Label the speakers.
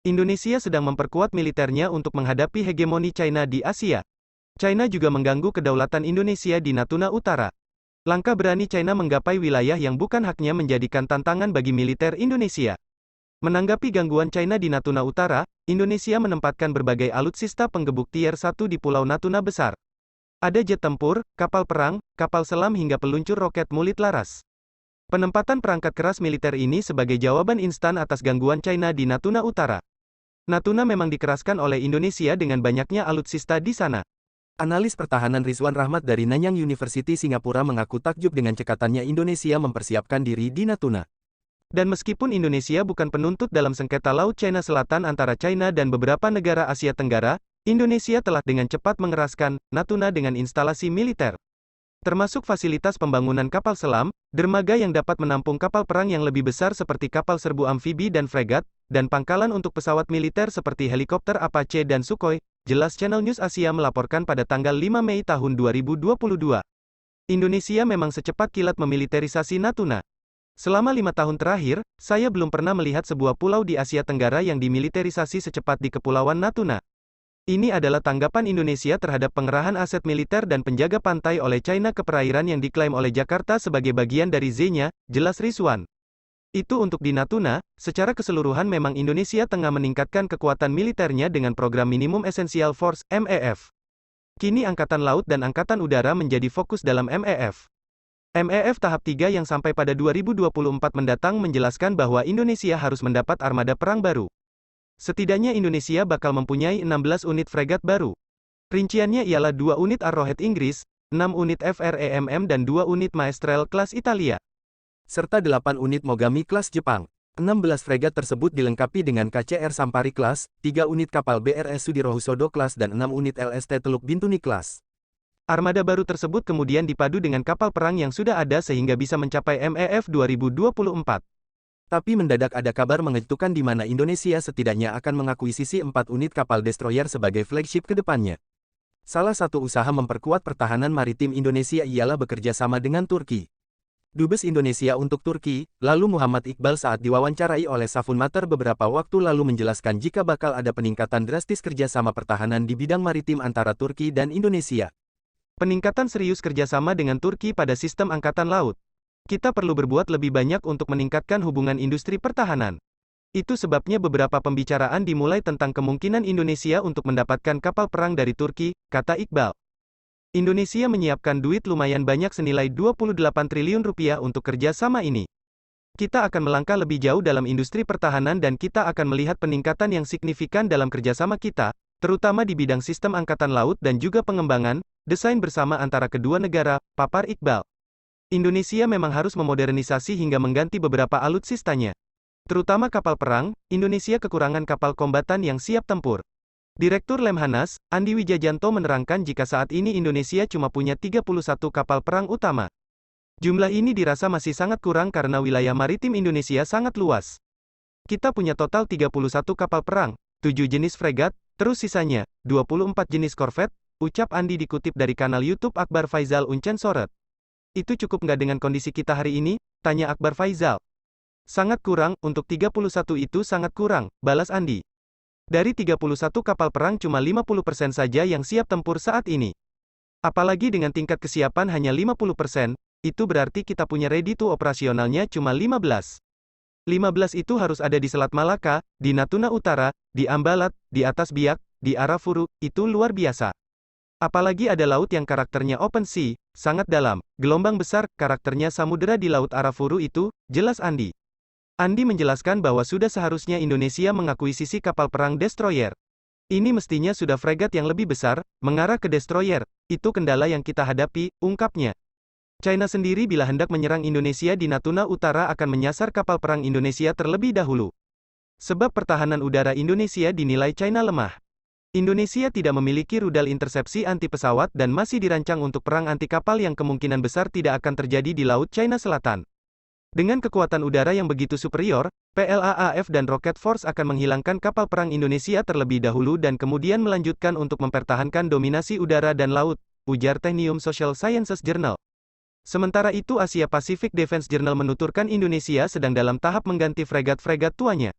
Speaker 1: Indonesia sedang memperkuat militernya untuk menghadapi hegemoni China di Asia. China juga mengganggu kedaulatan Indonesia di Natuna Utara. Langkah berani China menggapai wilayah yang bukan haknya menjadikan tantangan bagi militer Indonesia. Menanggapi gangguan China di Natuna Utara, Indonesia menempatkan berbagai alutsista penggebuk Tier 1 di Pulau Natuna Besar. Ada jet tempur, kapal perang, kapal selam hingga peluncur roket mulit laras. Penempatan perangkat keras militer ini sebagai jawaban instan atas gangguan China di Natuna Utara. Natuna memang dikeraskan oleh Indonesia dengan banyaknya alutsista di sana.
Speaker 2: Analis pertahanan Rizwan Rahmat dari Nanyang University Singapura mengaku takjub dengan cekatannya Indonesia mempersiapkan diri di Natuna.
Speaker 1: Dan meskipun Indonesia bukan penuntut dalam sengketa Laut Cina Selatan antara China dan beberapa negara Asia Tenggara, Indonesia telah dengan cepat mengeraskan Natuna dengan instalasi militer. Termasuk fasilitas pembangunan kapal selam, dermaga yang dapat menampung kapal perang yang lebih besar seperti kapal serbu amfibi dan fregat, dan pangkalan untuk pesawat militer seperti helikopter Apache dan Sukhoi, jelas Channel News Asia melaporkan pada tanggal 5 Mei tahun 2022. Indonesia memang secepat kilat memiliterisasi Natuna. Selama 5 tahun terakhir, saya belum pernah melihat sebuah pulau di Asia Tenggara yang dimiliterisasi secepat di Kepulauan Natuna. Ini adalah tanggapan Indonesia terhadap pengerahan aset militer dan penjaga pantai oleh China ke perairan yang diklaim oleh Jakarta sebagai bagian dari Z-nya, jelas Rizwan. Itu untuk di Natuna, secara keseluruhan memang Indonesia tengah meningkatkan kekuatan militernya dengan program Minimum Essential Force, MEF. Kini Angkatan Laut dan Angkatan Udara menjadi fokus dalam MEF. MEF tahap 3 yang sampai pada 2024 mendatang menjelaskan bahwa Indonesia harus mendapat armada perang baru. Setidaknya Indonesia bakal mempunyai 16 unit fregat baru. Rinciannya ialah 2 unit Arrowhead Inggris, 6 unit FREMM dan 2 unit Maestrale kelas Italia.
Speaker 2: Serta 8 unit Mogami kelas Jepang. 16 fregat tersebut dilengkapi dengan KCR Sampari kelas, 3 unit kapal BRS Sudirohusodo kelas dan 6 unit LST Teluk Bintuni kelas.
Speaker 1: Armada baru tersebut kemudian dipadu dengan kapal perang yang sudah ada sehingga bisa mencapai MEF 2024.
Speaker 2: Tapi mendadak ada kabar mengejutkan di mana Indonesia setidaknya akan mengakuisisi 4 unit kapal destroyer sebagai flagship ke depannya. Salah satu usaha memperkuat pertahanan maritim Indonesia ialah bekerja sama dengan Turki. Dubes Indonesia untuk Turki, lalu Muhammad Iqbal saat diwawancarai oleh Safun Mater beberapa waktu lalu menjelaskan jika bakal ada peningkatan drastis kerjasama pertahanan di bidang maritim antara Turki dan Indonesia.
Speaker 1: Peningkatan serius kerjasama dengan Turki pada sistem angkatan laut. Kita perlu berbuat lebih banyak untuk meningkatkan hubungan industri pertahanan. Itu sebabnya beberapa pembicaraan dimulai tentang kemungkinan Indonesia untuk mendapatkan kapal perang dari Turki, kata Iqbal. Indonesia menyiapkan duit lumayan banyak senilai 28 triliun rupiah untuk kerjasama ini. Kita akan melangkah lebih jauh dalam industri pertahanan dan kita akan melihat peningkatan yang signifikan dalam kerjasama kita, terutama di bidang sistem angkatan laut dan juga pengembangan, desain bersama antara kedua negara, papar Iqbal. Indonesia memang harus memodernisasi hingga mengganti beberapa alutsistanya. Terutama kapal perang, Indonesia kekurangan kapal kombatan yang siap tempur. Direktur Lemhanas, Andi Wijajanto menerangkan jika saat ini Indonesia cuma punya 31 kapal perang utama. Jumlah ini dirasa masih sangat kurang karena wilayah maritim Indonesia sangat luas. Kita punya total 31 kapal perang, 7 jenis fregat, terus sisanya, 24 jenis korvet, ucap Andi dikutip dari kanal YouTube Akbar Faizal Uncen Soret. Itu cukup nggak dengan kondisi kita hari ini? Tanya Akbar Faizal. Sangat kurang, untuk 31 itu sangat kurang, balas Andi. Dari 31 kapal perang cuma 50% saja yang siap tempur saat ini. Apalagi dengan tingkat kesiapan hanya 50%, itu berarti kita punya ready to operasionalnya cuma 15. 15 itu harus ada di Selat Malaka, di Natuna Utara, di Ambalat, di atas Biak, di Arafuru, itu luar biasa. Apalagi ada laut yang karakternya open sea, sangat dalam, gelombang besar, karakternya samudera di Laut Arafuru itu, jelas Andi. Andi menjelaskan bahwa sudah seharusnya Indonesia mengakuisisi kapal perang destroyer. Ini mestinya sudah fregat yang lebih besar, mengarah ke destroyer. Itu kendala yang kita hadapi, ungkapnya. China sendiri bila hendak menyerang Indonesia di Natuna Utara akan menyasar kapal perang Indonesia terlebih dahulu. Sebab pertahanan udara Indonesia dinilai China lemah. Indonesia tidak memiliki rudal intersepsi anti pesawat dan masih dirancang untuk perang anti kapal yang kemungkinan besar tidak akan terjadi di Laut China Selatan. Dengan kekuatan udara yang begitu superior, PLAAF dan Rocket Force akan menghilangkan kapal perang Indonesia terlebih dahulu dan kemudian melanjutkan untuk mempertahankan dominasi udara dan laut, ujar Technium Social Sciences Journal. Sementara itu Asia Pacific Defense Journal menuturkan Indonesia sedang dalam tahap mengganti fregat-fregat tuanya.